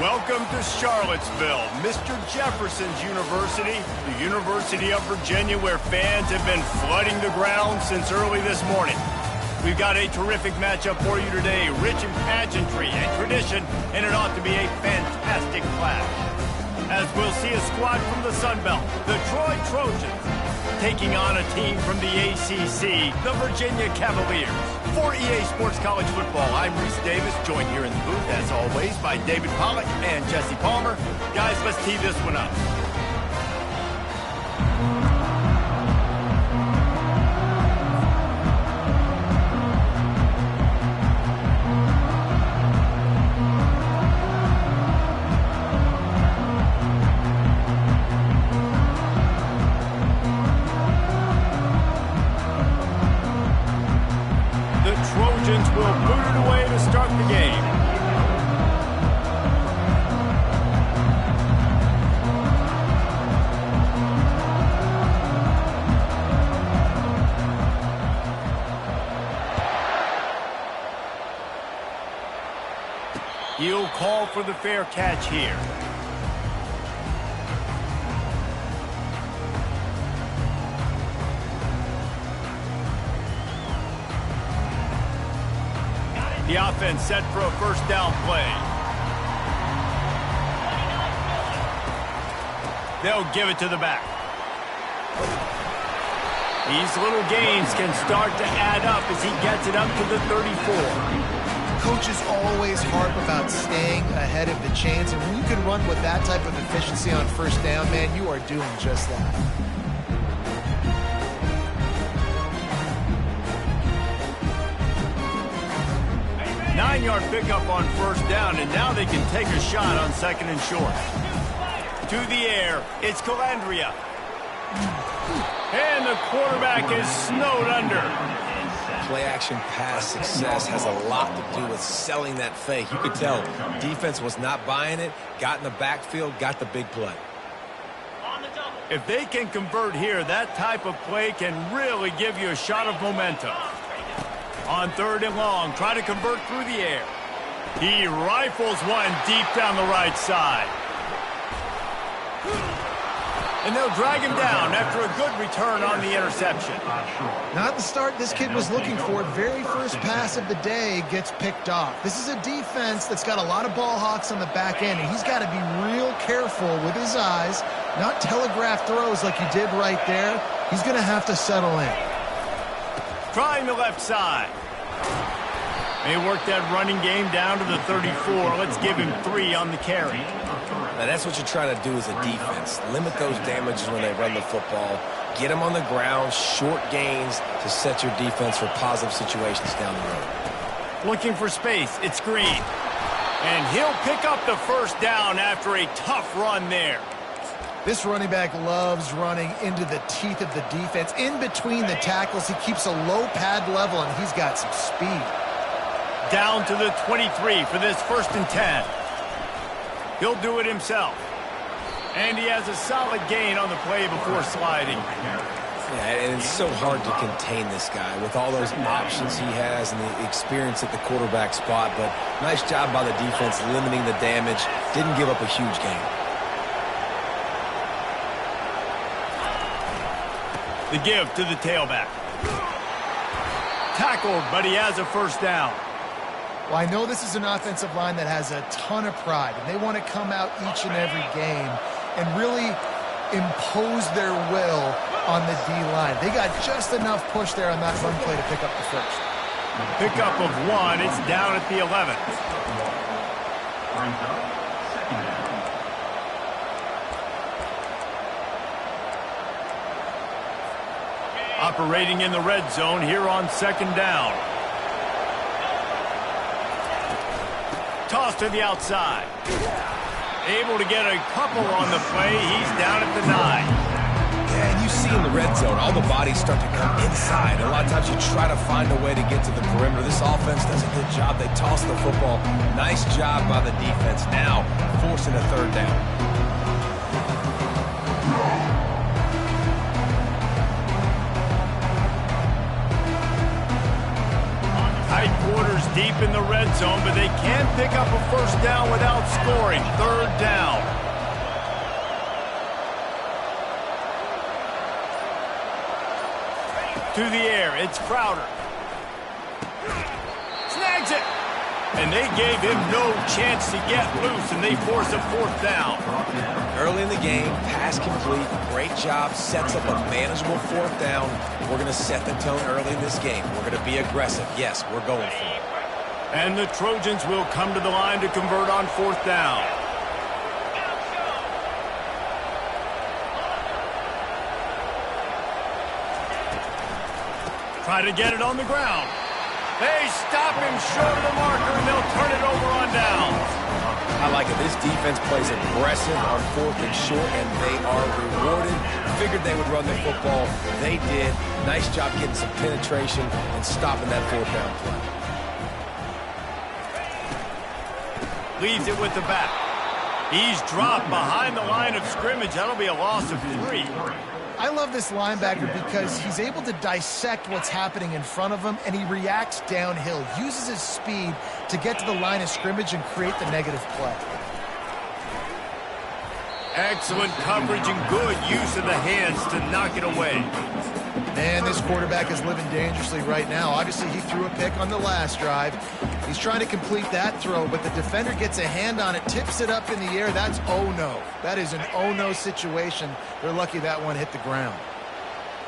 Welcome to Charlottesville, Mr. Jefferson's University, the University of Virginia, where fans have been flooding the ground since early this morning. We've got a terrific matchup for you today, rich in pageantry and tradition, and it ought to be a fantastic clash. As we'll see a squad from the Sun Belt, the Troy Trojans, taking on a team from the ACC, the Virginia Cavaliers. For EA Sports College Football, I'm Reese Davis, joined here in the booth, as always, by David Pollack and Jesse Palmer. Guys, let's tee this one up. Will boot it away to start the game. He'll call for the fair catch here. The offense set for a first down play. They'll give it to the back. These little gains can start to add up as he gets it up to the 34. Coaches always harp about staying ahead of the chains, and when you can run with that type of efficiency on first down, man, you are doing just that. 9-yard pickup on first down, and now they can take a shot on second and short. To the air, it's Calandria. And the quarterback is snowed under. Play-action pass success has a lot to do with selling that fake. You could tell defense was not buying it, got in the backfield, got the big play. If they can convert here, that type of play can really give you a shot of momentum. On third and long, try to convert through the air. He rifles one deep down the right side. And they'll drag him down after a good return on the interception. Not the start this kid was looking for. Very first pass of the day gets picked off. This is a defense that's got a lot of ball hawks on the back end, and he's got to be real careful with his eyes, not telegraph throws like he did right there. He's going to have to settle in. Trying the left side. They work that running game down to the 34. Let's give him 3 on the carry. Now that's what you're trying to do as a defense. Limit those damages when they run the football. Get them on the ground, short gains to set your defense for positive situations down the road. Looking for space. It's Green. And he'll pick up the first down after a tough run there. This running back loves running into the teeth of the defense. In between the tackles, he keeps a low pad level, and he's got some speed. Down to the 23 for this 1st and 10. He'll do it himself. And he has a solid gain on the play before sliding. Yeah, and it's so hard to contain this guy with all those options he has and the experience at the quarterback spot. But nice job by the defense limiting the damage. Didn't give up a huge gain. The give to the tailback. Tackled, but he has a first down. Well, I know this is an offensive line that has a ton of pride, and they want to come out each and every game and really impose their will on the D-line. They got just enough push there on that run play to pick up the first. Pickup of 1. It's down at the 11th. Operating in the red zone here on 2nd down. Toss to the outside. Able to get a couple on the play. He's down at the 9. Yeah, and you see in the red zone, all the bodies start to come inside. A lot of times you try to find a way to get to the perimeter. This offense does a good job. They toss the football. Nice job by the defense. Now forcing a 3rd down. Tight quarters deep in the red zone, but they can pick up a first down without scoring. Third down. To the air, it's Crowder. Snags it. And they gave him no chance to get loose, and they force a fourth down. Early in the game, pass complete, great job, sets up a manageable fourth down. We're going to set the tone early in this game. We're going to be aggressive. Yes, we're going for it. And the Trojans will come to the line to convert on fourth down. Try to get it on the ground. They stop him short of the marker, and they'll turn it over on downs. I like it. This defense plays aggressive on fourth and short, and they are rewarded. Figured they would run the football. They did. Nice job getting some penetration and stopping that fourth down play. Leaves it with the back. He's dropped behind the line of scrimmage. That'll be a loss of 3. I love this linebacker because he's able to dissect what's happening in front of him, and he reacts downhill, uses his speed to get to the line of scrimmage and create the negative play. Excellent coverage and good use of the hands to knock it away. Man, this quarterback is living dangerously right now. Obviously, he threw a pick on the last drive. He's trying to complete that throw, but the defender gets a hand on it, tips it up in the air. That's oh-no. That is an oh-no situation. They're lucky that one hit the ground.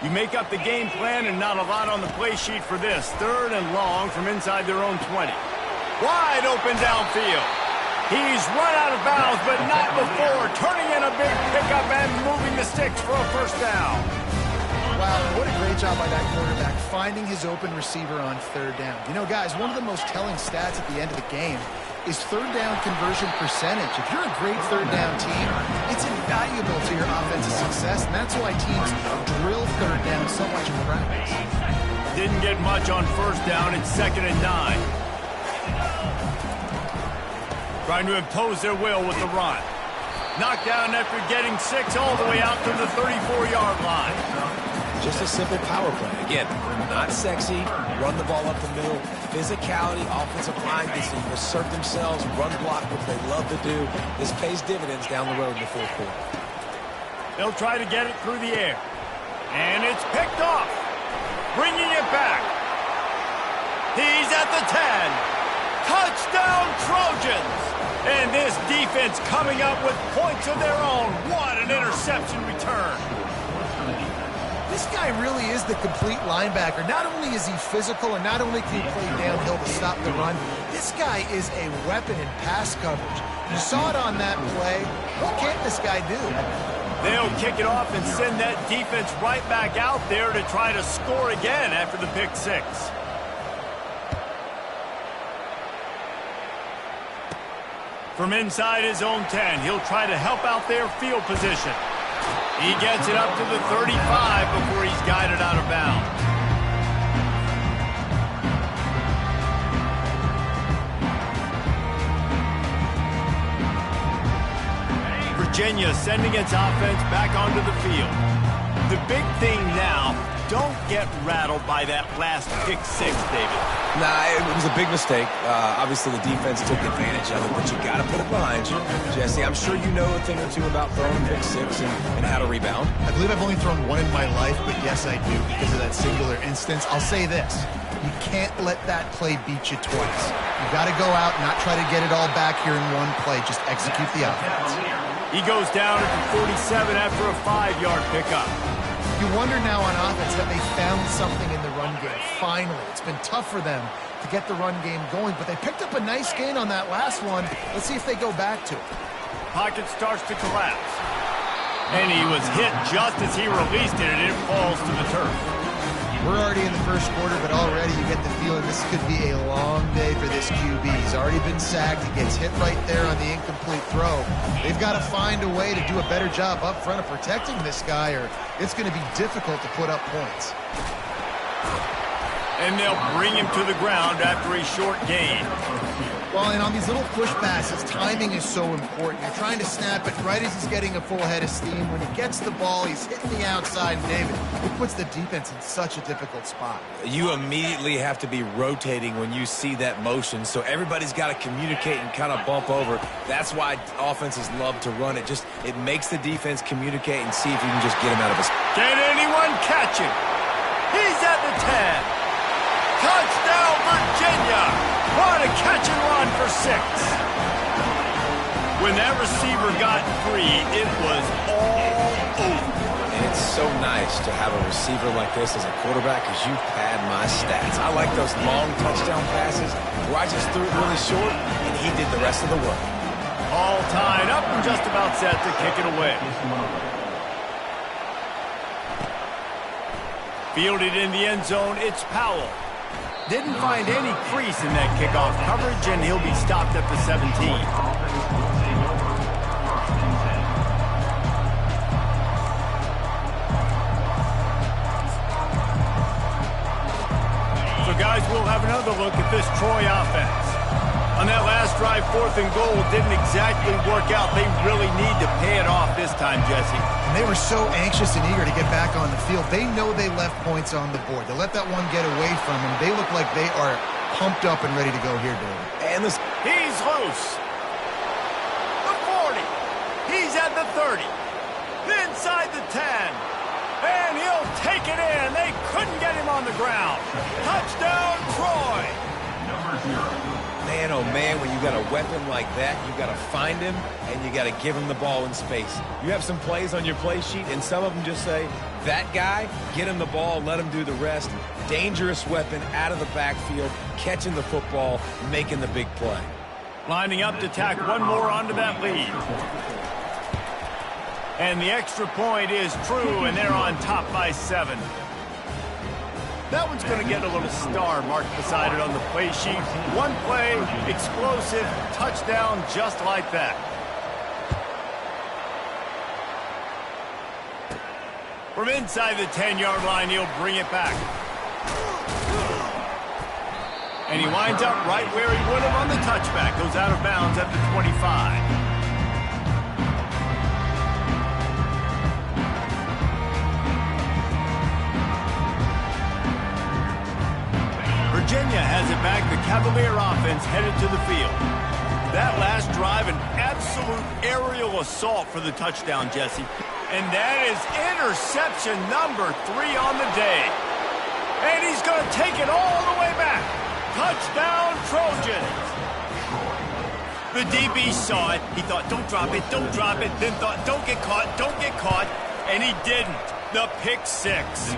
You make up the game plan and not a lot on the play sheet for this. Third and long from inside their own 20. Wide open downfield. He's run out of bounds, but not before. Turning in a big pickup and moving the sticks for a first down. Wow, what a great job by that quarterback, finding his open receiver on third down. You know, guys, one of the most telling stats at the end of the game is third down conversion percentage. If you're a great third down team, it's invaluable to your offensive success, and that's why teams drill third down so much in practice. Didn't get much on first down. It's 2nd and 9. Trying to impose their will with the run. Knocked down after getting 6 all the way out to the 34-yard line. Just a simple power play. Again, not sexy, run the ball up the middle, physicality, offensive line gets to assert themselves, run block, which they love to do. This pays dividends down the road in the fourth quarter. They'll try to get it through the air. And it's picked off. Bringing it back. He's at the 10. Touchdown Trojans. And this defense coming up with points of their own. What an interception return. This guy really is the complete linebacker. Not only is he physical and not only can he play downhill to stop the run, this guy is a weapon in pass coverage. You saw it on that play. What can't this guy do? They'll kick it off and send that defense right back out there to try to score again after the pick 6. From inside his own 10, he'll try to help out their field position. He gets it up to the 35 before he's guided out of bounds. Virginia sending its offense back onto the field. The big thing now, don't get rattled by that last pick 6, David. Nah, it was a big mistake. Obviously, the defense took advantage of it, but you got to put it behind you. Jesse, I'm sure you know a thing or two about throwing a pick 6 and how to rebound. I believe I've only thrown one in my life, but yes, I do because of that singular instance. I'll say this. You can't let that play beat you twice. You got to go out and not try to get it all back here in one play. Just execute the offense. He goes down at the 47 after a 5-yard pickup. You wonder now on offense that they found something in the run game. Finally, it's been tough for them to get the run game going, but they picked up a nice gain on that last one. Let's see if they go back to it. Pocket starts to collapse. And he was hit just as he released it, and it falls to the turf. We're already in the first quarter, but already you get the feeling this could be a long day for this QB. He's already been sacked. He gets hit right there on the incomplete throw. They've got to find a way to do a better job up front of protecting this guy, or it's going to be difficult to put up points. And they'll bring him to the ground after a short gain. Well, and on these little push passes, timing is so important. You're trying to snap it right as he's getting a full head of steam. When he gets the ball, he's hitting the outside, and David, it puts the defense in such a difficult spot. You immediately have to be rotating when you see that motion, so everybody's got to communicate and kind of bump over. That's why offenses love to run it. It makes the defense communicate and see if you can just get him out of his... Can anyone catch him? He's at the 10. Touchdown, Virginia! What a catch and run for 6. When that receiver got free, it was all over. And it's so nice to have a receiver like this as a quarterback because you pad my stats. I like those long touchdown passes where I just threw it really short and he did the rest of the work. All tied up and just about set to kick it away. Fielded in the end zone, it's Powell. Didn't find any crease in that kickoff coverage, and he'll be stopped at the 17. So, guys, we'll have another look at this Troy offense. On that last drive, 4th and goal, didn't exactly work out. They really need to pay it off this time, Jesse. And they were so anxious and eager to get back on the field. They know they left points on the board. They let that one get away from them. They look like they are pumped up and ready to go here, David. And he's loose. The 40. He's at the 30. Inside the 10. And he'll take it in. They couldn't get him on the ground. Touchdown, Troy. Number 0. Man, oh man, when you got a weapon like that, you got to find him and you got to give him the ball in space. You have some plays on your play sheet and some of them just say, that guy, get him the ball, let him do the rest. Dangerous weapon out of the backfield, catching the football, making the big play. Lining up to tack one more onto that lead. And the extra point is true, and they're on top by 7. That one's going to get a little star marked beside it on the play sheet. One play, explosive, touchdown, just like that. From inside the 10-yard line, he'll bring it back. And he winds up right where he would have on the touchback. Goes out of bounds at the 25. Virginia has it back. The Cavalier offense headed to the field. That last drive, an absolute aerial assault for the touchdown, Jesse. And that is interception number 3 on the day. And he's going to take it all the way back. Touchdown, Trojans. The DB saw it. He thought, don't drop it, don't drop it. Then thought, don't get caught, don't get caught. And he didn't. The pick 6.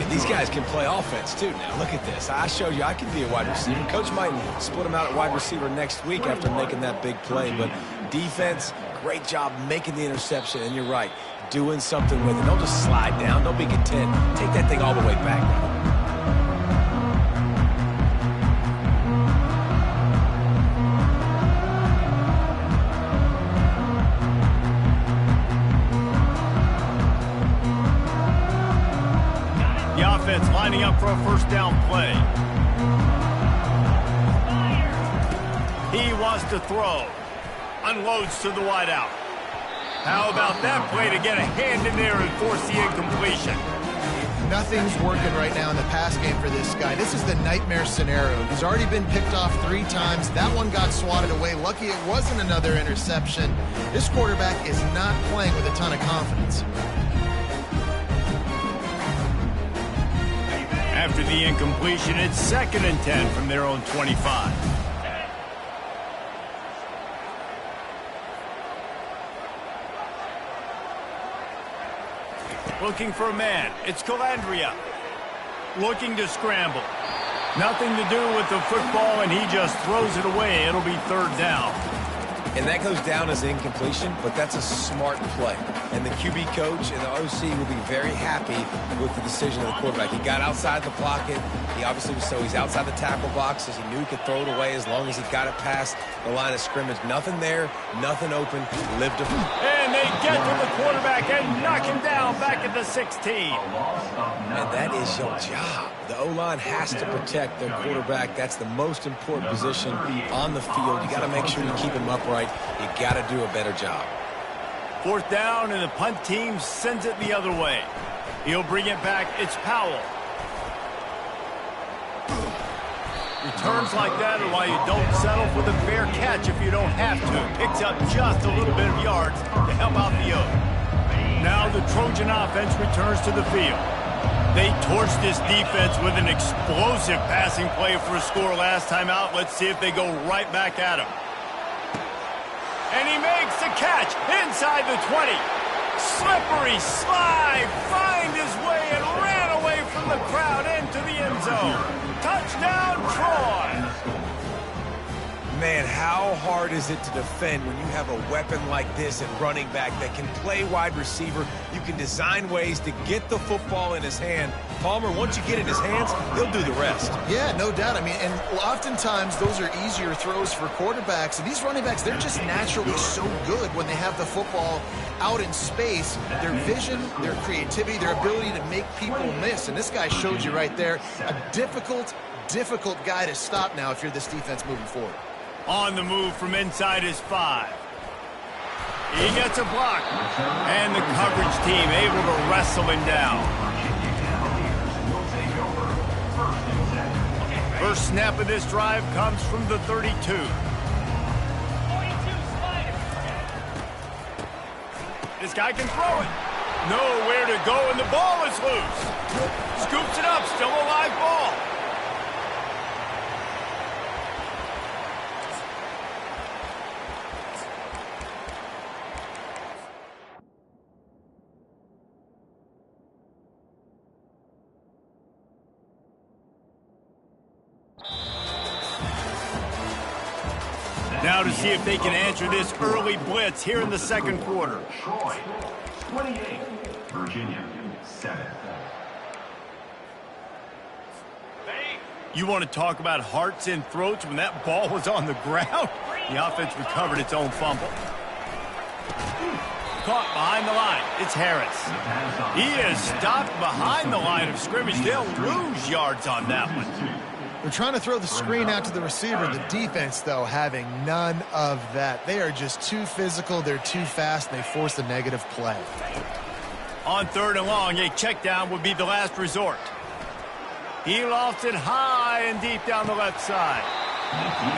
These guys can play offense, too, now. Look at this. I showed you I can be a wide receiver. Coach might split him out at wide receiver next week after making that big play. But defense, great job making the interception. And you're right, doing something with it. Don't just slide down. Don't be content. Take that thing all the way back now. Lining up for a first down play. He wants to throw. Unloads to the wideout. How about that play to get a hand in there and force the incompletion? Nothing's working right now in the pass game for this guy. This is the nightmare scenario. He's already been picked off 3 times. That one got swatted away. Lucky it wasn't another interception. This quarterback is not playing with a ton of confidence. After the incompletion, it's 2nd and 10 from their own 25. Looking for a man. It's Calandria. Looking to scramble. Nothing to do with the football, and he just throws it away. It'll be 3rd down. And that goes down as incompletion, but that's a smart play. And the QB coach and the OC will be very happy with the decision of the quarterback. He got outside the pocket. He obviously was he's outside the tackle box as he knew he could throw it away as long as he got it past the line of scrimmage. Nothing there, nothing open, lived to. And they get to the quarterback and knock him down back at the 16. And that is your job. The O-line has to protect their quarterback. That's the most important position on the field. You got to make sure you keep him upright. You got to do a better job. 4th down, and the punt team sends it the other way. He'll bring it back. It's Powell. Returns like that are why you don't settle for the fair catch if you don't have to. Picks up just a little bit of yards to help out the O. Now the Trojan offense returns to the field. They torched this defense with an explosive passing play for a score last time out. Let's see if they go right back at him. And he makes the catch inside the 20. Slippery slide, find his way and ran away from the crowd into the end zone. Touchdown, Troy. Man, how hard is it to defend when you have a weapon like this at running back that can play wide receiver? You can design ways to get the football in his hand. Palmer, once you get it in his hands, he'll do the rest. Yeah, no doubt. I mean, and oftentimes those are easier throws for quarterbacks. And these running backs, they're just naturally so good when they have the football out in space. Their vision, their creativity, their ability to make people miss. And this guy showed you right there, a difficult guy to stop now if you're this defense moving forward. On the move from inside his 5. He gets a block. And the coverage team able to wrestle him down. First snap of this drive comes from the 32. This guy can throw it. Nowhere to go, and the ball is loose. Scoops it up, still a live ball. Now to see if they can answer this early blitz here in the second quarter. Troy, 28, Virginia, 7. You want to talk about hearts and throats when that ball was on the ground? The offense recovered its own fumble. Caught behind the line. It's Harris. He is stopped behind the line of scrimmage. They'll lose yards on that one. They're trying to throw the screen out to the receiver. The defense, though, having none of that. They are just too physical. They're too fast. And they force a negative play. On 3rd and long, a check down would be the last resort. He lofts it high and deep down the left side.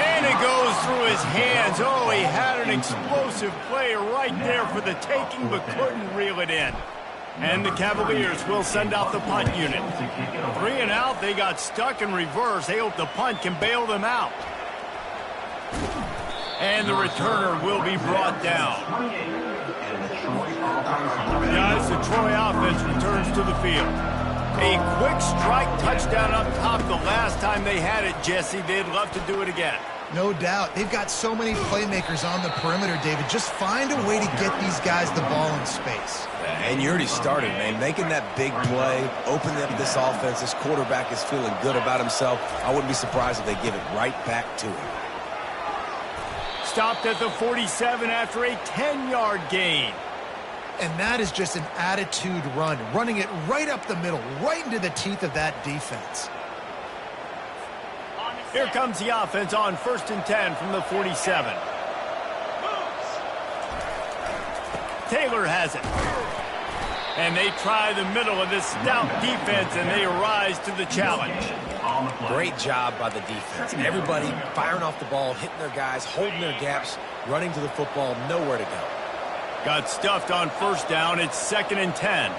And it goes through his hands. Oh, he had an explosive play right there for the taking, but couldn't reel it in. And the Cavaliers will send out the punt unit. 3 and out, they got stuck in reverse. They hope the punt can bail them out. And the returner will be brought down. Guys, the Troy offense returns to the field. A quick strike touchdown up top the last time they had it, Jesse. They'd love to do it again. No doubt. They've got so many playmakers on the perimeter, David. Just find a way to get these guys the ball in space. And you already started, man. Making that big play, opening up this offense. This quarterback is feeling good about himself. I wouldn't be surprised if they give it right back to him. Stopped at the 47 after a 10-yard gain. And that is just an attitude run, running it right up the middle, right into the teeth of that defense. Here comes the offense on 1st and 10 from the 47. Taylor has it. And they try the middle of this stout defense, and they rise to the challenge. Great job by the defense. Everybody firing off the ball, hitting their guys, holding their gaps, running to the football, nowhere to go. Got stuffed on 1st down. It's 2nd and 10.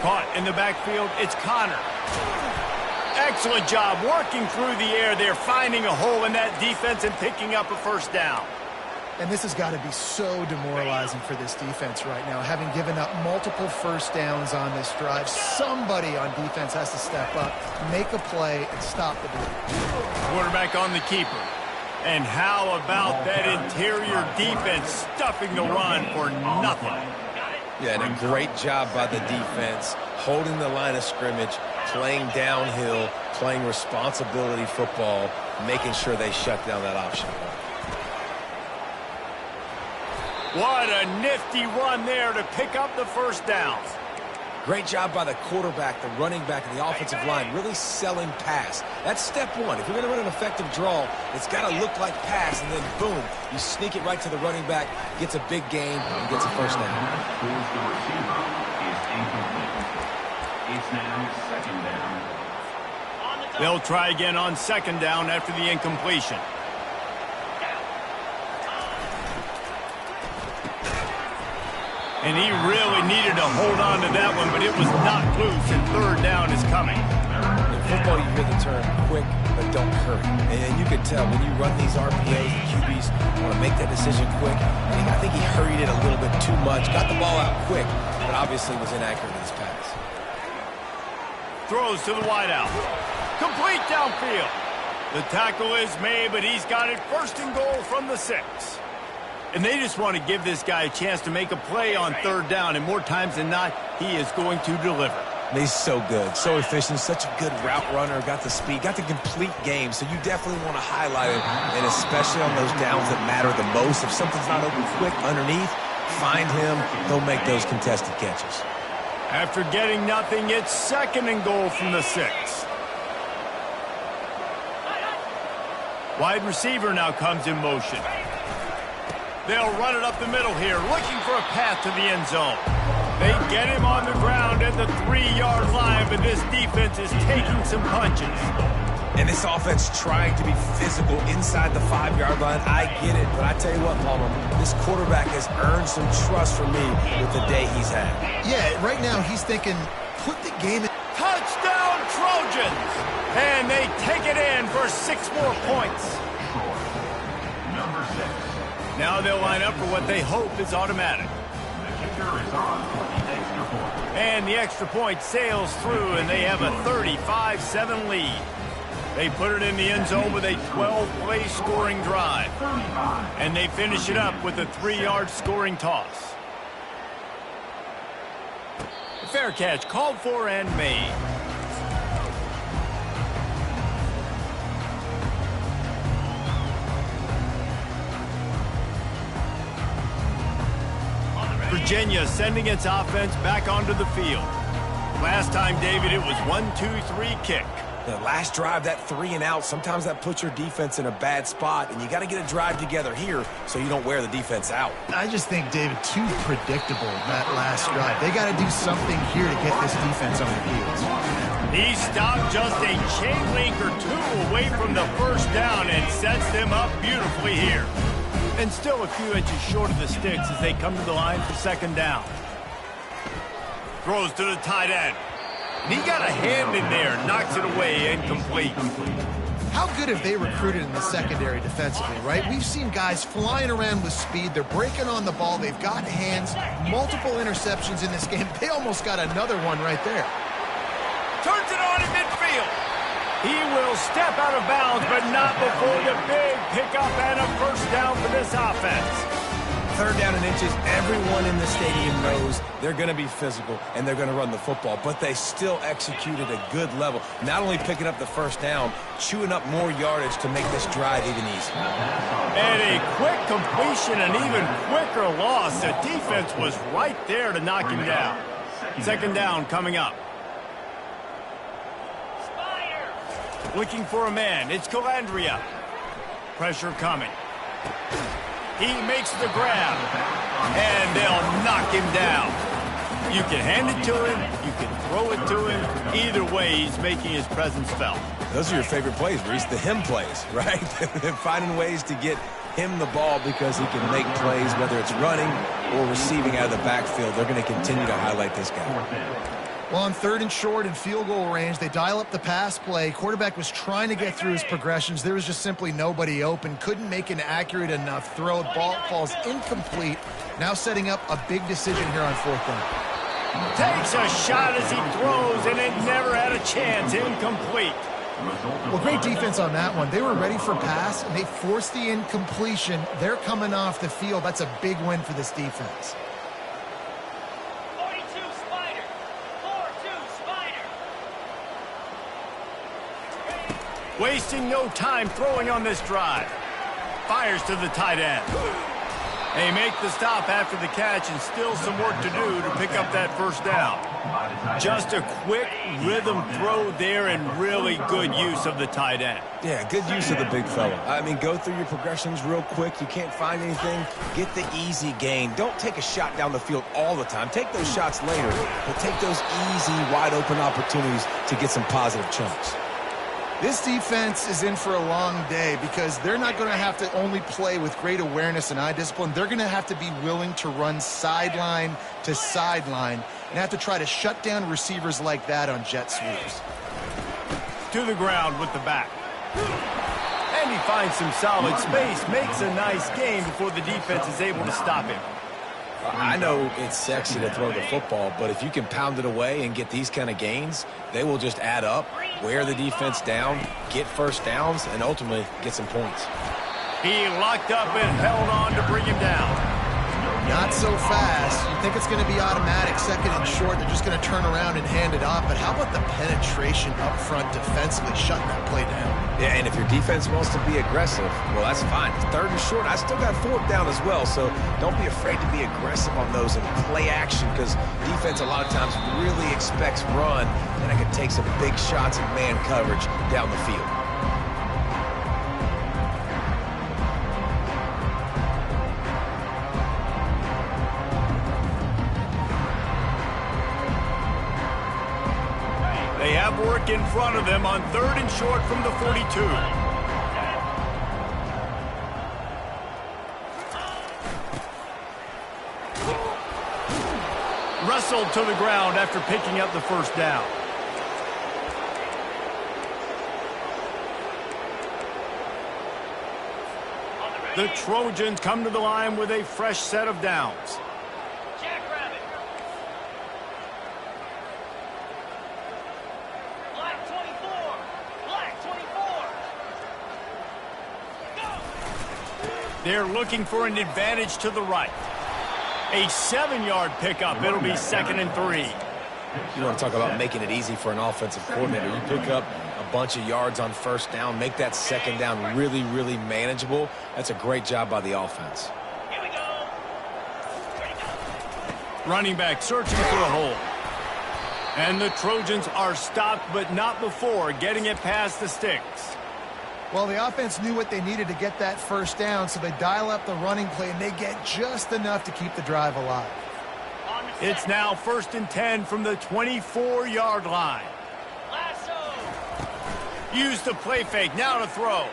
Caught in the backfield. It's Connor. Excellent job working through the air there, finding a hole in that defense and picking up a 1st down. And this has got to be so demoralizing for this defense right now. Having given up multiple 1st downs on this drive, somebody on defense has to step up, make a play, and stop the bleed. Quarterback on the keeper. And how about that interior defense stuffing the run for nothing? Yeah, and a great job by the defense, holding the line of scrimmage, playing downhill, playing responsibility football, making sure they shut down that option. What a nifty run there to pick up the first down. Great job by the quarterback, the running back, and the offensive line, really selling pass. That's step one. If you're going to run an effective draw, it's got to look like pass, and then boom, you sneak it right to the running back, gets a big gain, and gets a first down. The receiver is incomplete. It's now second down. They'll try again on second down after the incompletion. And he really needed to hold on to that one, but it was not loose, and third down is coming. In football, you hear the term quick, but don't hurry. And you can tell when you run these RPOs, the QBs want to make that decision quick. And I think he hurried it a little bit too much, got the ball out quick, but obviously was inaccurate in his pass. Throws to the wideout. Complete downfield. The tackle is made, but he's got it first and goal from the 6. And they just want to give this guy a chance to make a play on third down, and more times than not, he is going to deliver. He's so good, so efficient, such a good route runner, got the speed, got the complete game, so you definitely want to highlight it, and especially on those downs that matter the most. If something's not open quick underneath, find him, he'll make those contested catches. After getting nothing, it's second and goal from the 6. Wide receiver now comes in motion. They'll run it up the middle here, looking for a path to the end zone. They get him on the ground at the 3-yard line, but this defense is taking some punches. And this offense trying to be physical inside the 5-yard line. I get it, but I tell you what, Palmer, this quarterback has earned some trust from me with the day he's had. Yeah, right now he's thinking, put the game in. Touchdown, Trojans! And they take it in for 6 more points. Number 6. Now they'll line up for what they hope is automatic. The kicker is on for the extra point. And the extra point sails through, and they have a 35-7 lead. They put it in the end zone with a 12-play scoring drive. And they finish it up with a 3-yard scoring toss. Fair catch called for and made. Virginia sending its offense back onto the field. Last time, David, it was 1-2-3 kick. The last drive, that 3 and out, sometimes that puts your defense in a bad spot, and you got to get a drive together here so you don't wear the defense out. I just think, David, too predictable, that last drive. They got to do something here to get this defense on their heels. He stopped just a chain link or 2 away from the first down and sets them up beautifully here. And still a few inches short of the sticks as they come to the line for second down. Throws to the tight end. And he got a hand in there, knocks it away, incomplete. How good have they recruited in the secondary defensively, right? We've seen guys flying around with speed. They're breaking on the ball. They've got hands, multiple interceptions in this game. They almost got another one right there. Turns it on in midfield. He will step out of bounds, but not before the big pickup and a first down for this offense. Third down and inches, everyone in the stadium knows they're going to be physical and they're going to run the football, but they still execute at a good level. Not only picking up the first down, chewing up more yardage to make this drive even easier. And a quick completion, an even quicker loss. The defense was right there to knock him down. Second down coming up. Looking for a man. It's Calandria. Pressure coming. He makes the grab. And they'll knock him down. You can hand it to him. You can throw it to him. Either way, he's making his presence felt. Those are your favorite plays, Reese, the him plays, right? Finding ways to get him the ball because he can make plays, whether it's running or receiving out of the backfield. They're going to continue to highlight this guy. Well, on third and short and field goal range, they dial up the pass play. Quarterback was trying to get through his progressions. There was just simply nobody open. Couldn't make an accurate enough throw. The ball falls incomplete. Now setting up a big decision here on fourth down. Takes a shot as he throws, and it never had a chance. Incomplete. Well, great defense on that one. They were ready for pass, and they forced the incompletion. They're coming off the field. That's a big win for this defense. 42 Spider. 4-2 Spider. Wasting no time throwing on this drive. Fires to the tight end. They make the stop after the catch, and still some work to do to pick up that first down. Just a quick rhythm throw there, and really good use of the tight end. Yeah, good use of the big fella. I mean, go through your progressions real quick. You can't find anything, get the easy gain. Don't take a shot down the field all the time. Take those shots later, but take those easy, wide-open opportunities to get some positive chunks. This defense is in for a long day because they're not going to have to only play with great awareness and eye discipline. They're going to have to be willing to run sideline to sideline and have to try to shut down receivers like that on jet sweeps. To the ground with the back. And he finds some solid space, makes a nice gain before the defense is able to stop him. I know it's sexy to throw the football, but if you can pound it away and get these kind of gains, they will just add up, wear the defense down, get first downs, and ultimately get some points. He locked up and held on to bring him down. Not so fast. You think it's going to be automatic, second and short. They're just going to turn around and hand it off. But how about the penetration up front defensively, shutting that play down? Yeah, and if your defense wants to be aggressive, well, that's fine. Third and short, I still got fourth down as well, so don't be afraid to be aggressive on those and play action, because defense a lot of times really expects run, and I can take some big shots in man coverage down the field. They have work in front of them on third and short from the 42. Wrestled to the ground after picking up the first down. The Trojans come to the line with a fresh set of downs. Jackrabbit. Black 24. Black 24. Go. They're looking for an advantage to the right. A 7-yard pickup. It'll be 2nd and 3. You want to talk about making it easy for an offensive coordinator. You pick up a bunch of yards on first down, make that second down really, really manageable. That's a great job by the offense. Here we go. Ready, go. Running back searching for a hole. And the Trojans are stopped, but not before getting it past the sticks. Well, the offense knew what they needed to get that first down, so they dial up the running play, and they get just enough to keep the drive alive. It's now 1st and 10 from the 24-yard line. Lasso. Use the play fake, now to throw.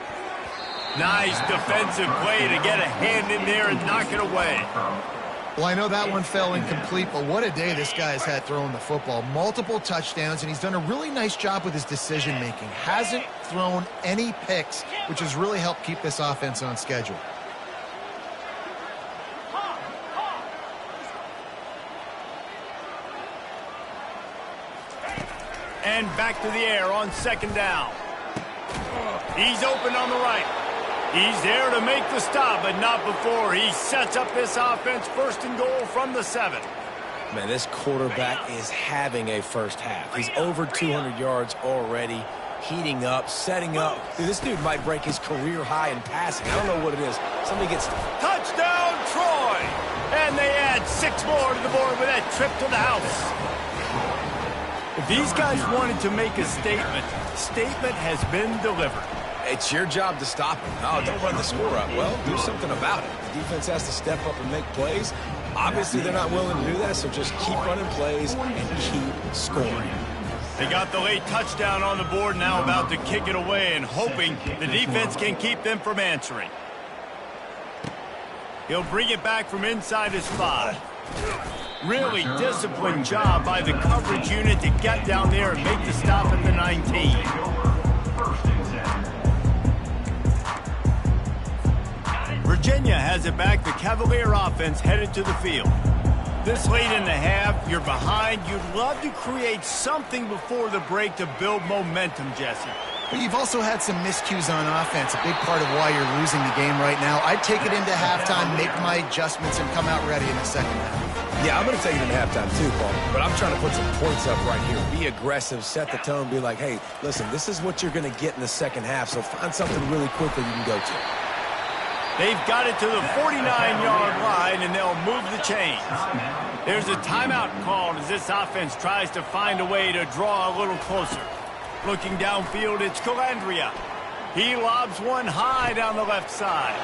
Nice defensive play to get a hand in there and knock it away. Well, I know that one fell incomplete, but what a day this guy has had throwing the football. Multiple touchdowns, and he's done a really nice job with his decision-making. Hasn't thrown any picks, which has really helped keep this offense on schedule. And back to the air on 2nd down. He's open on the right. He's there to make the stop, but not before he sets up this offense 1st and goal from the 7. Man, this quarterback is having a first half. He's over 200 yards already, heating up, setting up. Dude, this dude might break his career high in passing. I don't know what it is. Somebody gets... Touchdown, Troy! And they add 6 more to the board with that trip to the house. If these guys wanted to make a statement, statement has been delivered. It's your job to stop him. Oh, don't run the score up. Well, do something about it. The defense has to step up and make plays. Obviously, they're not willing to do that, so just keep running plays and keep scoring. They got the late touchdown on the board, now about to kick it away and hoping the defense can keep them from answering. He'll bring it back from inside his 5. Really disciplined job by the coverage unit to get down there and make the stop at the 19. Virginia has it back. The Cavalier offense headed to the field. This late in the half, you're behind. You'd love to create something before the break to build momentum, Jesse. But you've also had some miscues on offense, a big part of why you're losing the game right now. I'd take it into halftime, make my adjustments, and come out ready in the second half. Yeah, I'm going to take it into halftime too, Paul. But I'm trying to put some points up right here. Be aggressive, set the tone, be like, hey, listen, this is what you're going to get in the second half, so find something really quickly you can go to. They've got it to the 49-yard line, and they'll move the chains. There's a timeout called as this offense tries to find a way to draw a little closer. Looking downfield, it's Calandria. He lobs one high down the left side.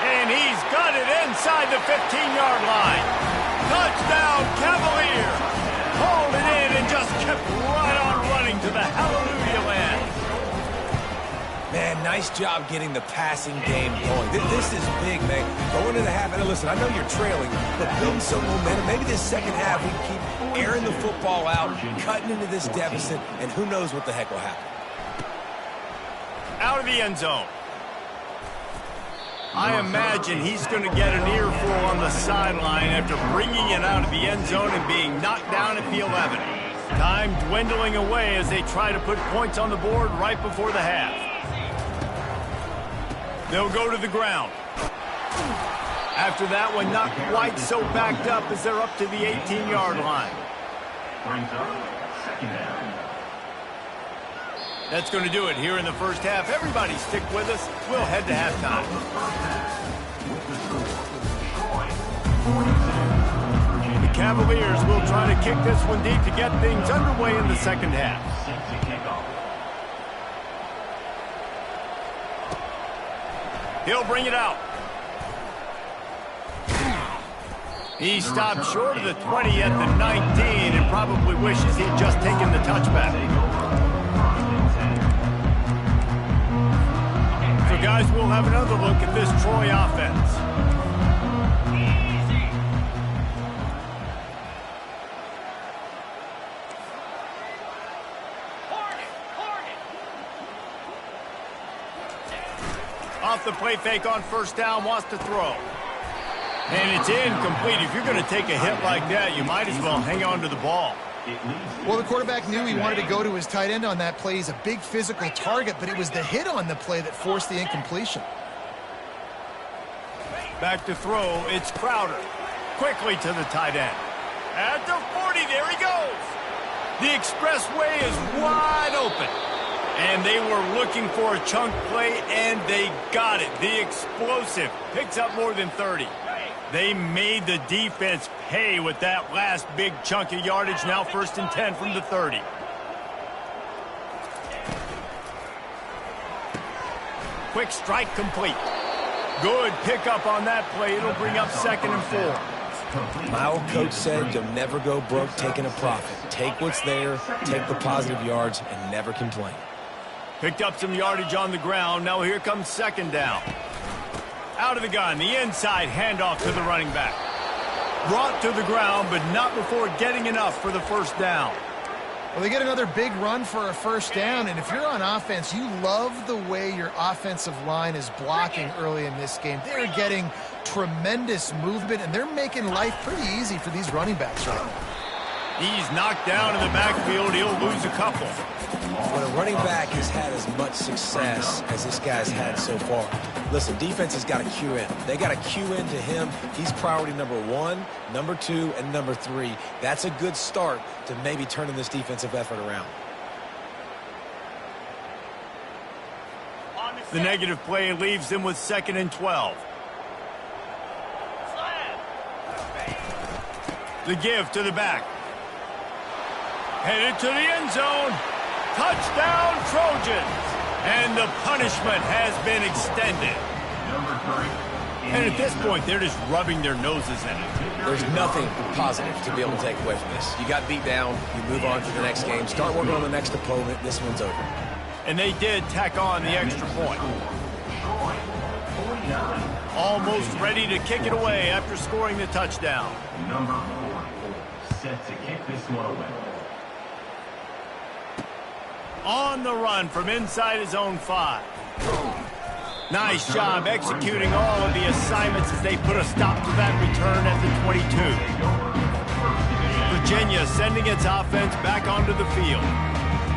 And he's got it inside the 15-yard line. Touchdown, Cavalier. Hauled it in and just kept right on running to the hallelujah land. Man, nice job getting the passing game going. This is big, man. Going into the half, and listen, I know you're trailing, but building some momentum. Maybe this second half we can keep airing the football out, cutting into this deficit, and who knows what the heck will happen. Out of the end zone. I imagine he's going to get an earful on the sideline after bringing it out of the end zone and being knocked down at the 11. Time dwindling away as they try to put points on the board right before the half. They'll go to the ground. After that one, not quite so backed up as they're up to the 18-yard line. Brings up second down. That's going to do it here in the first half. Everybody stick with us. We'll head to halftime. The Cavaliers will try to kick this one deep to get things underway in the second half. He'll bring it out. He stopped short of the 20 at the 19 and probably wishes he'd just taken the touchback. So, guys, we'll have another look at this Troy offense. Off the play fake on first down, wants to throw. And it's incomplete. If you're going to take a hit like that, you might as well hang on to the ball. Well, the quarterback knew he wanted to go to his tight end on that play. He's a big physical target, but it was the hit on the play that forced the incompletion. Back to throw, it's Crowder. Quickly to the tight end. At the 40, there he goes. The expressway is wide open. And they were looking for a chunk play, and they got it. The explosive picks up more than 30. They made the defense pay with that last big chunk of yardage. Now 1st and 10 from the 30. Quick strike complete. Good pickup on that play. It'll bring up 2nd and 4. My old coach said you'll never go broke taking a profit. Take what's there, take the positive yards, and never complain. Picked up some yardage on the ground. Now here comes 2nd down. Out of the gun, the inside handoff to the running back. Brought to the ground, but not before getting enough for the 1st down. Well, they get another big run for a 1st down, and if you're on offense, you love the way your offensive line is blocking early in this game. They're getting tremendous movement, and they're making life pretty easy for these running backs right now. He's knocked down in the backfield. He'll lose a couple. When a running back has had as much success as this guy's had so far, listen, defense has got to cue in. They got to cue in to him. He's priority number 1, number 2, and number 3. That's a good start to maybe turning this defensive effort around. The negative play leaves them with 2nd and 12. The give to the back. Headed to the end zone. Touchdown, Trojans. And the punishment has been extended. And at this point, they're just rubbing their noses in it. There's nothing positive to be able to take away from this. You got beat down. You move on to the next game. Start working on the next opponent. This one's over. And they did tack on the extra point. Almost ready to kick it away after scoring the touchdown. Number 4 set to kick this one away. On the run from inside his own 5. Nice job executing all of the assignments as they put a stop to that return at the 22. Virginia sending its offense back onto the field.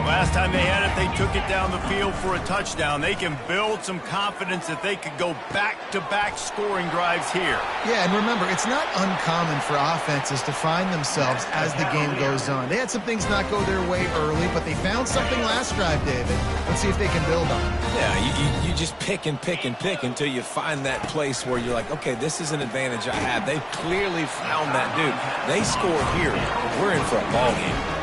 Last time they had it, they took it down the field for a touchdown. They can build some confidence that they could go back-to-back scoring drives here. Yeah, and remember, it's not uncommon for offenses to find themselves as the game goes on. They had some things not go their way early, but they found something last drive, David. Let's see if they can build on it. Yeah, you just pick and pick and pick until you find that place where you're like, okay, this is an advantage I have. They've clearly found that dude. They score here. We're in for a ball game.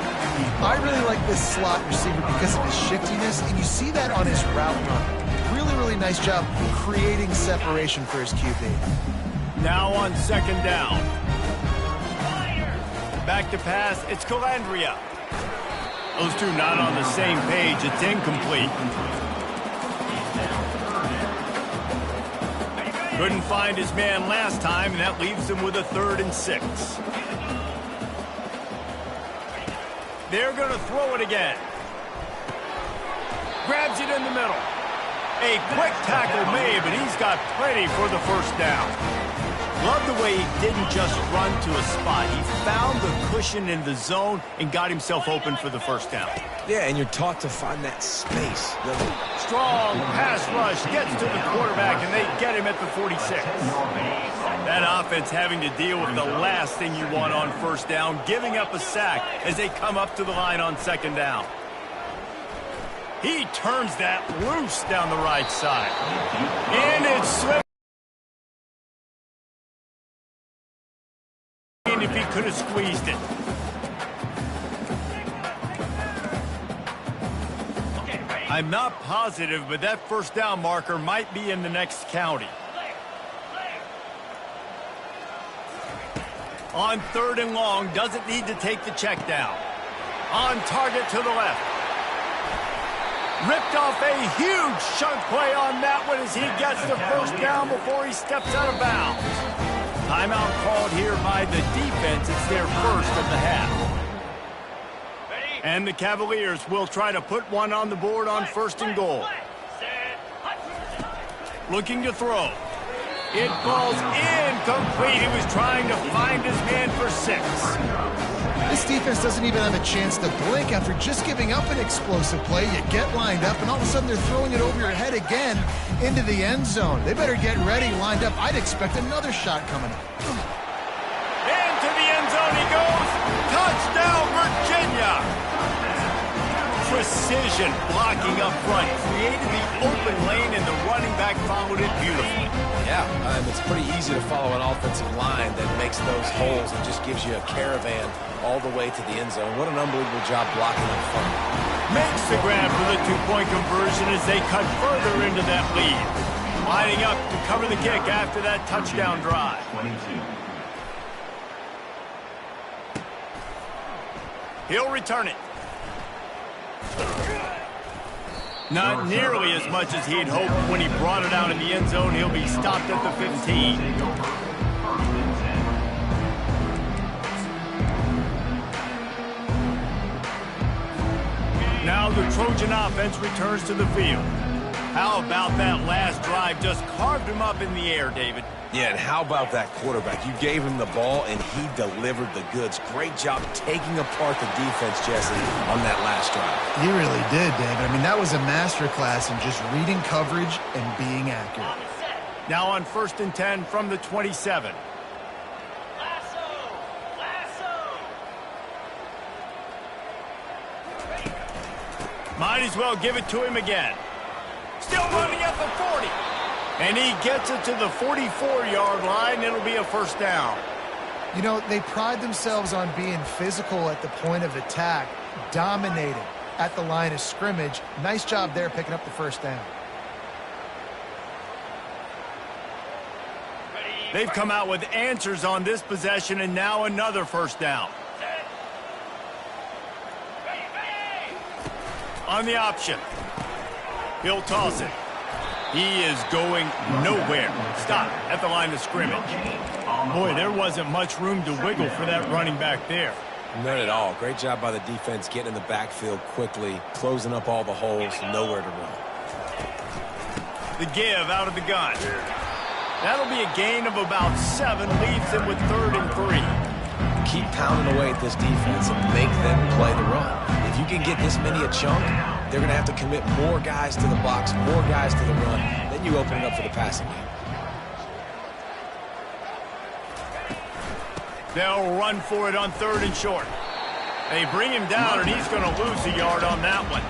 I really like this slot receiver because of his shiftiness, and you see that on his route run. Really, really nice job creating separation for his QB. Now on second down. Back to pass, it's Calandria. Those two not on the same page. It's incomplete. Couldn't find his man last time, and that leaves him with a 3rd and 6. They're going to throw it again. Grabs it in the middle. A quick tackle made, but he's got plenty for the first down. Love the way he didn't just run to a spot. He found the cushion in the zone and got himself open for the first down. Yeah, and you're taught to find that space. Strong pass rush gets to the quarterback, and they get him at the 46. That offense having to deal with the last thing you want on first down, giving up a sack as they come up to the line on second down. He turns that loose down the right side. And it's slipped. If he could have squeezed it. I'm not positive, but that first down marker might be in the next county. On 3rd and long, doesn't need to take the check down. On target to the left. Ripped off a huge chunk play on that one as he gets the first down before he steps out of bounds. Timeout called here by the defense. It's their first of the half. And the Cavaliers will try to put one on the board on 1st and goal. Looking to throw. It falls incomplete. He was trying to find his man for 6. This defense doesn't even have a chance to blink after just giving up an explosive play. You get lined up, and all of a sudden they're throwing it over your head again into the end zone. They better get ready, lined up. I'd expect another shot coming up. Into the end zone he goes. Touchdown, Virginia! Precision blocking up front. Created the open lane, and the running back followed it beautifully. Yeah, it's pretty easy to follow an offensive line that makes those holes and just gives you a caravan all the way to the end zone. What an unbelievable job blocking up front. Makes the grab for the 2-point conversion as they cut further into that lead. Lining up to cover the kick after that touchdown drive. 22. He'll return it. Not nearly as much as he'd hoped when he brought it out in the end zone. He'll be stopped at the 15. Now the Trojan offense returns to the field. How about that last drive? Just carved him up in the air, David. Yeah, and how about that quarterback? You gave him the ball, and he delivered the goods. Great job taking apart the defense, Jesse, on that last drive. He really did, David. I mean, that was a masterclass in just reading coverage and being accurate. Now on 1st and 10 from the 27. Might as well give it to him again. Still running at the 40. And he gets it to the 44-yard line. It'll be a first down. You know, they pride themselves on being physical at the point of attack, dominating at the line of scrimmage. Nice job there picking up the first down. They've come out with answers on this possession, and now another first down. On the option. He'll toss it. He is going nowhere. Stop at the line of scrimmage. Boy, there wasn't much room to wiggle for that running back there. None at all. Great job by the defense getting in the backfield quickly, closing up all the holes, nowhere to run. The give out of the gun. That'll be a gain of about 7, leaves him with 3rd and 3. Keep pounding away at this defense and make them play the run. If you can get this many a chunk, they're going to have to commit more guys to the box, more guys to the run. Then you open it up for the passing game. They'll run for it on 3rd and short. They bring him down, and he's going to lose a yard on that one.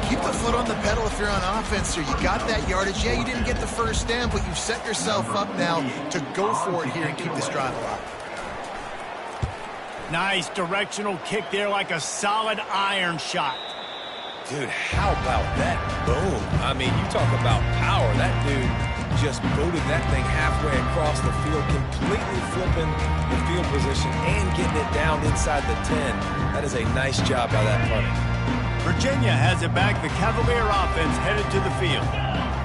Keep the foot on the pedal if you're on offense, sir. You got that yardage. Yeah, you didn't get the first down, but you've set yourself up now to go for it here and keep this drive alive. Nice directional kick there, like a solid iron shot. Dude, how about that boom? I mean, you talk about power. That dude just booted that thing halfway across the field, completely flipping the field position and getting it down inside the 10. That is a nice job by that punter. Virginia has it back. The Cavalier offense headed to the field.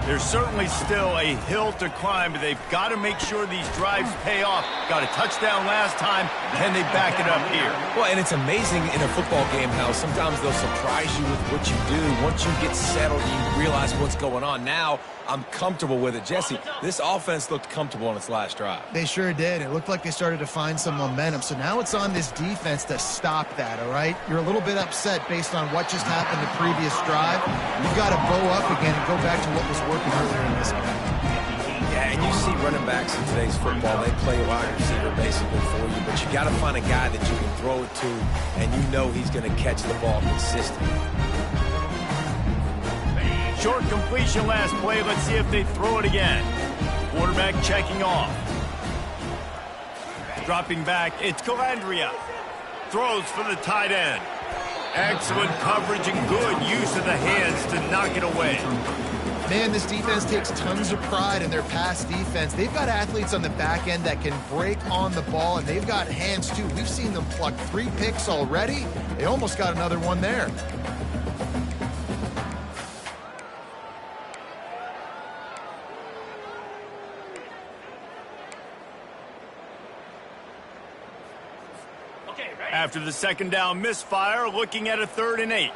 There's certainly still a hill to climb, but they've got to make sure these drives pay off. Got a touchdown last time. Can they back it up here? Well, and it's amazing in a football game how sometimes they'll surprise you with what you do. Once you get settled, you realize what's going on. Now, I'm comfortable with it. Jesse, this offense looked comfortable on its last drive. They sure did. It looked like they started to find some momentum. So now it's on this defense to stop that, all right? You're a little bit upset based on what just happened the previous drive. You've got to bow up again and go back to what was working earlier in this game. Yeah, and you see running backs in today's football, they play a wide receiver basically for you, but you got to find a guy that you can throw it to, and you know he's going to catch the ball consistently. Short completion last play. Let's see if they throw it again. Quarterback checking off. Dropping back, it's Calandria. Throws for the tight end. Excellent coverage and good use of the hands to knock it away. Man, this defense takes tons of pride in their pass defense. They've got athletes on the back end that can break on the ball, and they've got hands, too. We've seen them pluck 3 picks already. They almost got another one there. After the second down misfire, looking at a 3rd and 8.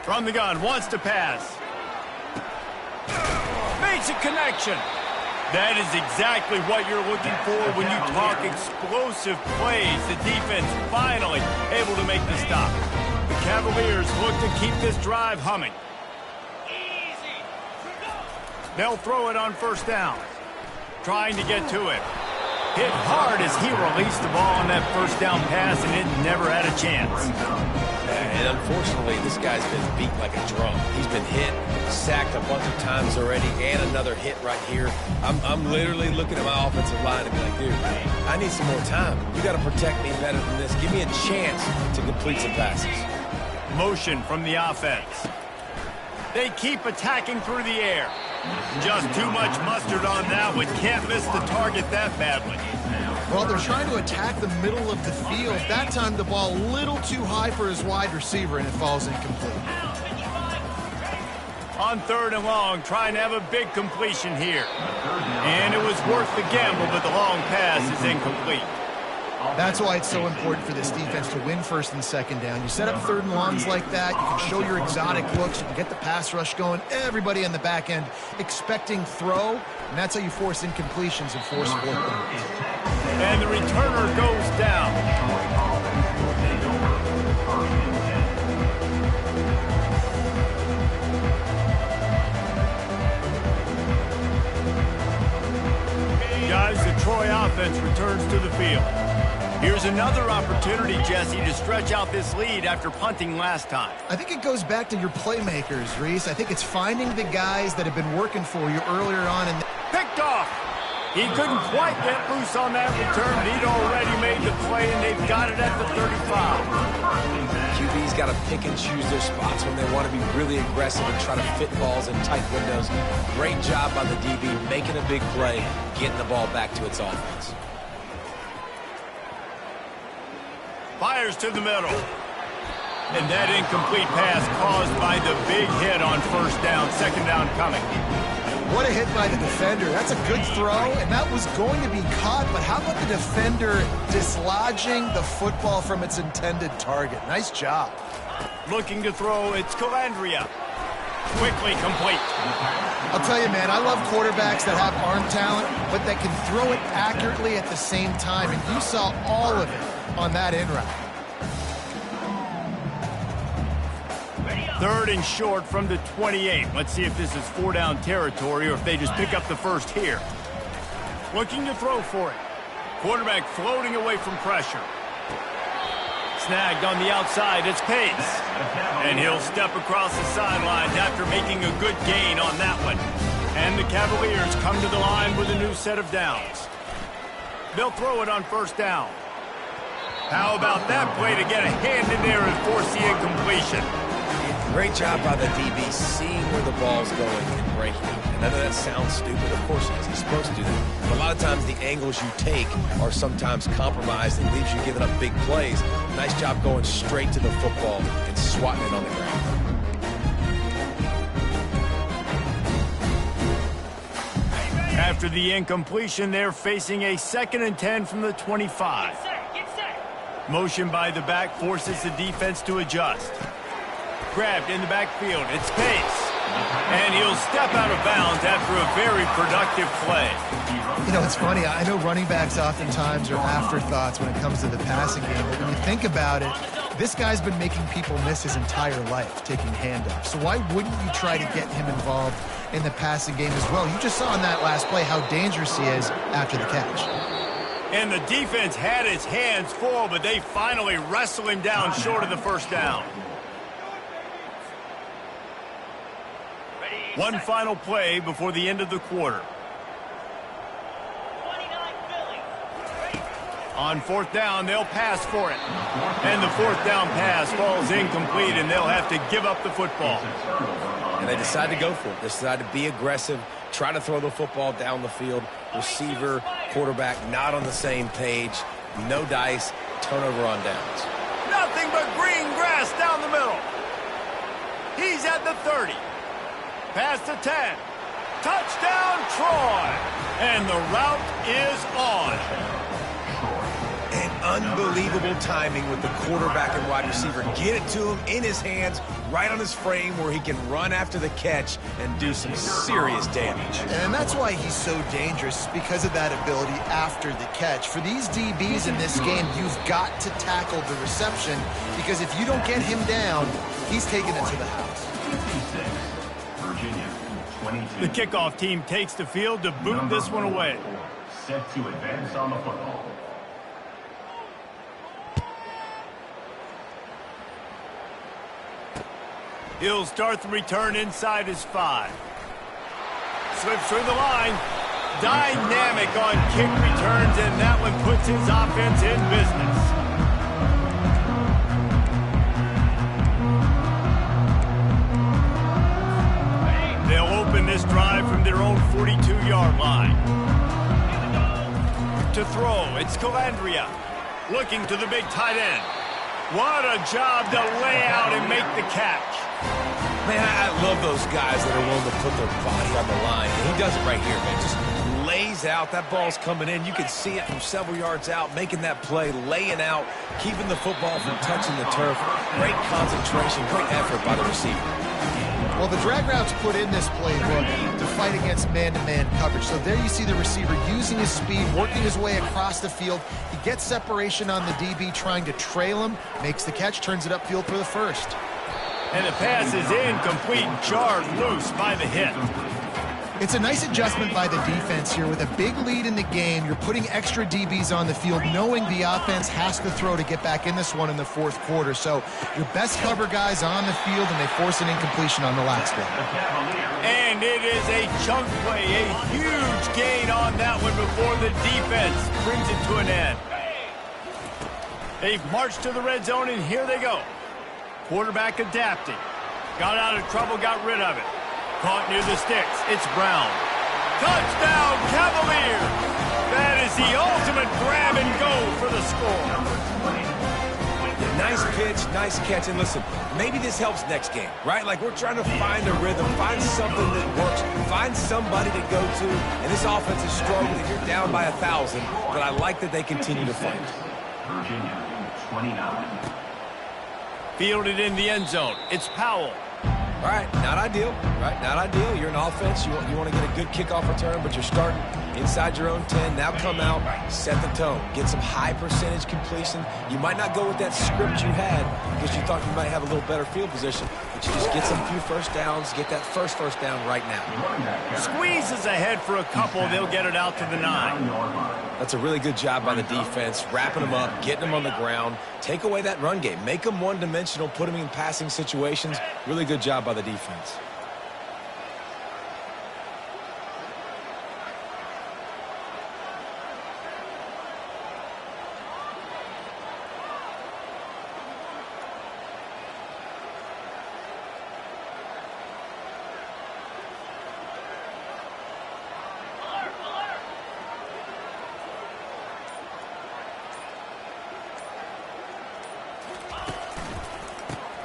From the gun, wants to pass. Makes a connection. That is exactly what you're looking for when you talk explosive plays. The defense finally able to make the stop. The Cavaliers look to keep this drive humming. They'll throw it on 1st down. Trying to get to it. Hit hard as he released the ball on that 1st down pass, and it never had a chance. And unfortunately, this guy's been beat like a drum. He's been hit, sacked a bunch of times already, and another hit right here. I'm literally looking at my offensive line and be like, dude, I need some more time. You got to protect me better than this. Give me a chance to complete some passes. Motion from the offense. They keep attacking through the air. Just too much mustard on that one. Can't miss the target that badly. Well, they're trying to attack the middle of the field. That time the ball a little too high for his wide receiver, and it falls incomplete. On 3rd and long, trying to have a big completion here. And it was worth the gamble, but the long pass is incomplete. That's why it's so important for this defense to win 1st and 2nd down. You set up 3rd and longs like that, you can show your exotic looks, you can get the pass rush going, everybody on the back end expecting throw, and that's how you force incompletions and force 4th downs. And the returner goes down. Guys, the Troy offense returns to the field. Here's another opportunity, Jesse, to stretch out this lead after punting last time. I think it goes back to your playmakers, Reese. I think it's finding the guys that have been working for you earlier on. Picked off. He couldn't quite get loose on that return, but he'd already made the play, and they've got it at the 35. QB's got to pick and choose their spots when they want to be really aggressive and try to fit balls in tight windows. Great job by the DB, making a big play, getting the ball back to its offense. Fires to the middle. And that incomplete pass caused by the big hit on 1st down, 2nd down coming. What a hit by the defender. That's a good throw, and that was going to be caught, but how about the defender dislodging the football from its intended target? Nice job. Looking to throw, it's Calandria. Quickly complete. I'll tell you, man, I love quarterbacks that have arm talent, but that can throw it accurately at the same time, and you saw all of it on that in route. 3rd and short from the 28. Let's see if this is 4-down territory or if they just pick up the first here. Looking to throw for it. Quarterback floating away from pressure. Snagged on the outside, it's Pace. And he'll step across the sidelines after making a good gain on that one. And the Cavaliers come to the line with a new set of downs. They'll throw it on 1st down. How about that play to get a hand in there and force the incompletion? Great job by the DB seeing where the ball's going and breaking it. And I know that sounds stupid. Of course it is. He's supposed to do that. But a lot of times the angles you take are sometimes compromised and leaves you giving up big plays. Nice job going straight to the football and swatting it on the ground. After the incompletion, they're facing a 2nd and 10 from the 25. Get set. Motion by the back forces the defense to adjust. Grabbed in the backfield, it's Pace. And he'll step out of bounds after a very productive play. You know, it's funny. I know running backs oftentimes are afterthoughts when it comes to the passing game, but when you think about it, this guy's been making people miss his entire life taking handoffs. So why wouldn't you try to get him involved in the passing game as well? You just saw in that last play how dangerous he is after the catch. And the defense had its hands full, but they finally wrestle him down short of the 1st down. One final play before the end of the quarter. 29 Philly. On 4th down, they'll pass for it. And the 4th down pass falls incomplete, and they'll have to give up the football. And they decide to go for it. They decide to be aggressive, try to throw the football down the field. Receiver, quarterback not on the same page. No dice, turnover on downs. Nothing but green grass down the middle. He's at the 30. Past the 10. Touchdown, Troy. And the route is on. And unbelievable timing with the quarterback and wide receiver. Get it to him in his hands, right on his frame where he can run after the catch and do some serious damage. And that's why he's so dangerous, because of that ability after the catch. For these DBs in this game, you've got to tackle the reception, because if you don't get him down, he's taking it to the house. The kickoff team takes the field to boot this one away. Set to advance on the football. He'll start the return inside his 5. Slips through the line. Dynamic on kick returns, and that one puts his offense in business. They'll open this drive from their own 42-yard line. To throw, it's Calandria. Looking to the big tight end. What a job to lay out and make the catch. Man, I love those guys that are willing to put their body on the line. And he does it right here, man. Just lays out. That ball's coming in. You can see it from several yards out, making that play, laying out, keeping the football from touching the turf. Great concentration, great effort by the receiver. Well, the drag route's put in this playbook to fight against man-to-man coverage. So there you see the receiver using his speed, working his way across the field. He gets separation on the DB, trying to trail him, makes the catch, turns it upfield for the 1st. And the pass is incomplete, jarred loose by the hit. It's a nice adjustment by the defense here. With a big lead in the game, you're putting extra DBs on the field, knowing the offense has to throw to get back in this one in the 4th quarter. So your best cover guys on the field, and they force an incompletion on the last one. And it is a chunk play, a huge gain on that one before the defense brings it to an end. They've marched to the red zone, and here they go. Quarterback adapting. Got out of trouble, got rid of it. Caught near the sticks. It's Brown. Touchdown, Cavaliers! That is the ultimate grab and go for the score. Nice pitch, nice catch. And listen, maybe this helps next game, right? Like, we're trying to find a rhythm, find something that works, find somebody to go to. And this offense is struggling. You're down by 1,000, but I like that they continue to fight. Virginia, 29. Fielded in the end zone. It's Powell. All right, not ideal, right? Not ideal. You're an offense. You want to get a good kickoff return, but you're starting inside your own 10. Now come out, set the tone, get some high percentage completion. You might not go with that script you had because you thought you might have a little better field position, but you just get some few first downs, get that first down right now. Squeezes ahead for a couple. They'll get it out to the 9. That's a really good job by the defense, wrapping them up, getting them on the ground. Take away that run game. Make them one-dimensional, put them in passing situations. Really good job by the defense.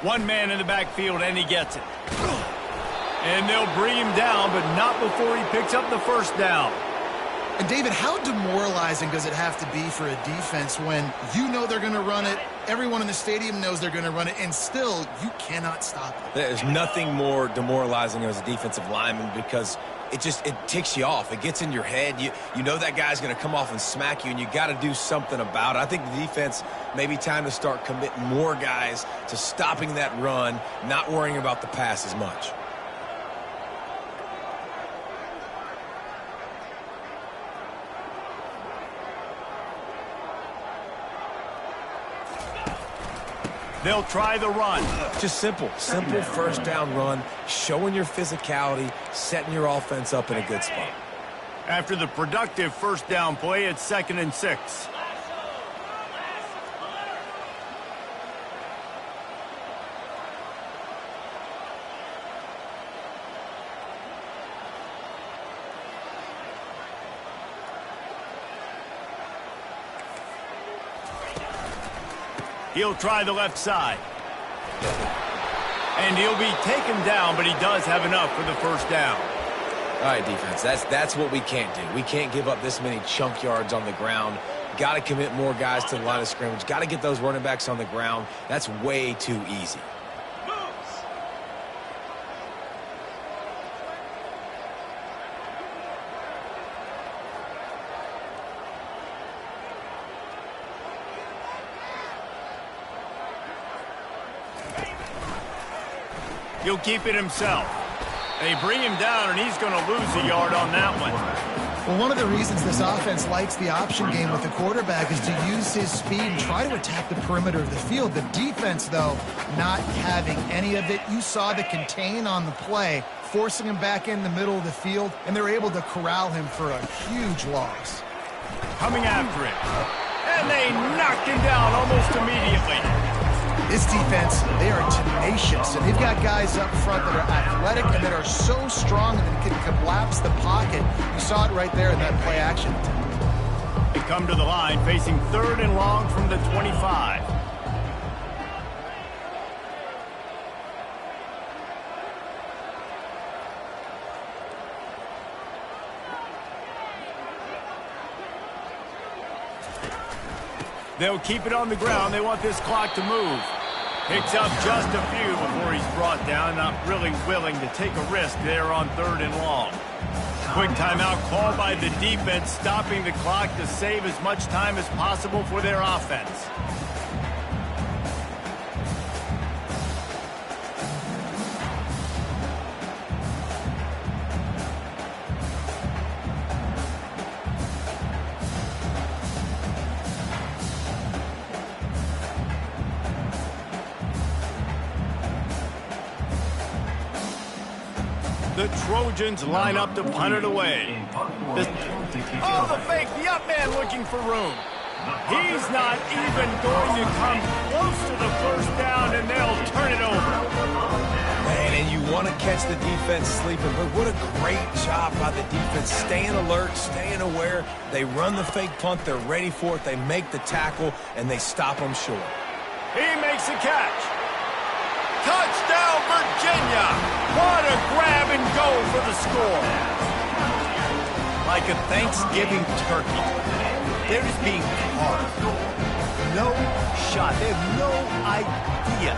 One man in the backfield, and he gets it. And they'll bring him down, but not before he picks up the first down. And, David, how demoralizing does it have to be for a defense when you know they're going to run it, everyone in the stadium knows they're going to run it, and still you cannot stop it? There's nothing more demoralizing as a defensive lineman because it ticks you off. It gets in your head. You know that guy's going to come off and smack you, and you got to do something about it. I think the defense maybe time to start committing more guys to stopping that run, not worrying about the pass as much. They'll try the run. Just simple first down run, showing your physicality, setting your offense up in a good spot. After the productive first down play, it's 2nd and 6. He'll try the left side. And he'll be taken down, but he does have enough for the first down. All right, defense, that's what we can't do. We can't give up this many chunk yards on the ground. Got to commit more guys to the line of scrimmage. Got to get those running backs on the ground. That's way too easy. He'll keep it himself. They bring him down, and he's going to lose a yard on that one. Well, one of the reasons this offense likes the option game with the quarterback is to use his speed and try to attack the perimeter of the field. The defense, though, not having any of it. You saw the contain on the play, forcing him back in the middle of the field, and they're able to corral him for a huge loss. Coming after him. And they knocked him down almost immediately. This defense, they are tenacious, and they've got guys up front that are athletic and that are so strong that they can collapse the pocket. You saw it right there in that play action. They come to the line facing 3rd and long from the 25. They'll keep it on the ground. They want this clock to move. Picks up just a few before he's brought down. Not really willing to take a risk there on 3rd and long. Quick timeout called by the defense, stopping the clock to save as much time as possible for their offense. The Trojans line up to punt it away. The fake, the up man looking for room. He's not even going to come close to the first down, and they'll turn it over. Man, and you want to catch the defense sleeping, but what a great job by the defense. Staying alert, staying aware. They run the fake punt. They're ready for it. They make the tackle, and they stop them short. He makes a catch. Touchdown, Virginia! What a grab and go for the score. Like a Thanksgiving turkey. They're just being carved. no shot. They have no idea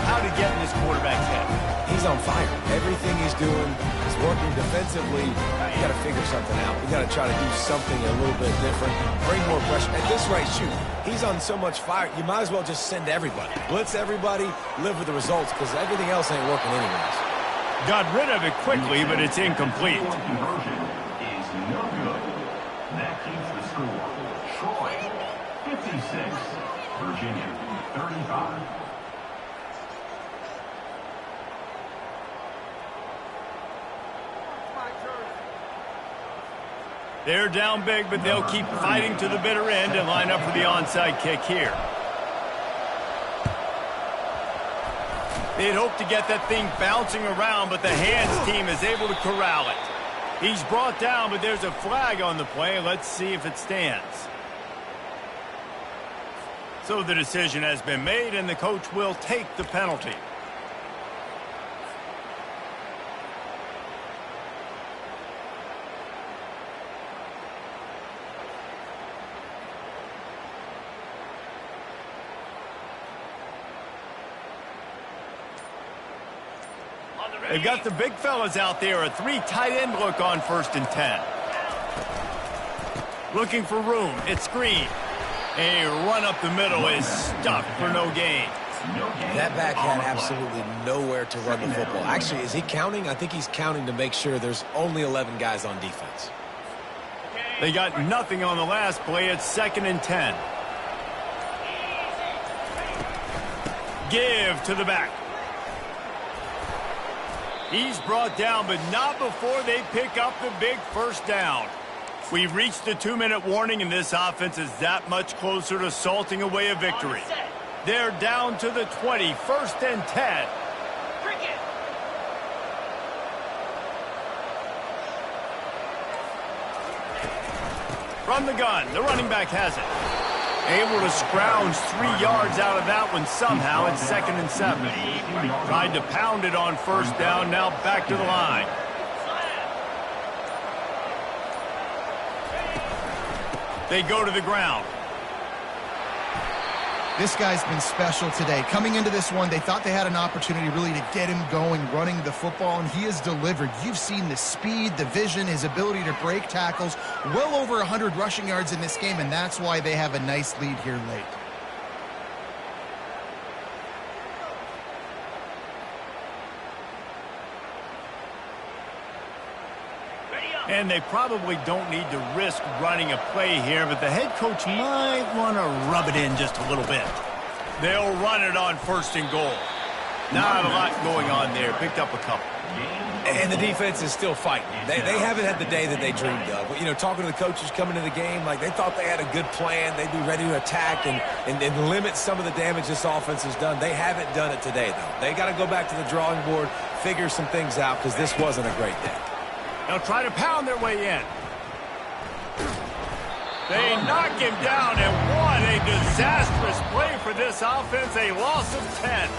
how to get in this quarterback's head. He's on fire. Everything he's doing is working defensively. You got to figure something out. You got to try to do something a little bit different. Bring more pressure. At this rate, shoot, he's on so much fire, you might as well just send everybody. Blitz everybody, live with the results, because everything else ain't working anyways. Got rid of it quickly, but it's incomplete. Conversion is no good. That keeps the score. Troy, 56. Virginia, 35. They're down big, but they'll keep fighting to the bitter end and line up for the onside kick here. They'd hope to get that thing bouncing around, but the hands team is able to corral it. He's brought down, but there's a flag on the play. Let's see if it stands. So the decision has been made, and the coach will take the penalty. They've got the big fellas out there, a 3 tight end look on 1st and 10. Looking for room, it's screen. A run up the middle is stuck for no gain. That back had absolutely nowhere to run the football. Actually, is he counting? I think he's counting to make sure there's only 11 guys on defense. They got nothing on the last play. It's 2nd and 10. Give to the back. He's brought down, but not before they pick up the big first down. We've reached the 2-minute warning, and this offense is that much closer to salting away a victory. They're down to the 20, 1st and 10. From the gun, the running back has it. Able to scrounge 3 yards out of that one somehow. It's 2nd and 7. Tried to pound it on 1st down, now back to the line. They go to the ground. This guy's been special today. Coming into this one, they thought they had an opportunity really to get him going, running the football, and he has delivered. You've seen the speed, the vision, his ability to break tackles. Well over 100 rushing yards in this game, and that's why they have a nice lead here late. And they probably don't need to risk running a play here, but the head coach might want to rub it in just a little bit. They'll run it on 1st and goal. Not a lot going on there. Picked up a couple. And the defense is still fighting. They haven't had the day that they dreamed of. You know, talking to the coaches coming to the game, like they thought they had a good plan. They'd be ready to attack and limit some of the damage this offense has done. They haven't done it today, though. They got to go back to the drawing board, figure some things out, because this wasn't a great day. They'll try to pound their way in. They knock him down, and what a disastrous play for this offense. A loss of 10.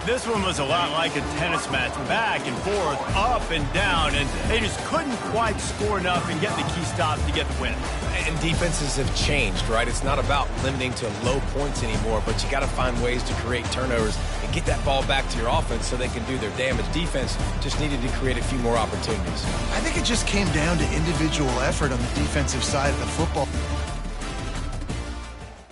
This one was a lot like a tennis match, back and forth, up and down, and they just couldn't quite score enough and get the key stop to get the win. And defenses have changed, right? It's not about limiting to low points anymore, but you got to find ways to create turnovers and get that ball back to your offense so they can do their damage. Defense just needed to create a few more opportunities. I think it just came down to individual effort on the defensive side of the football.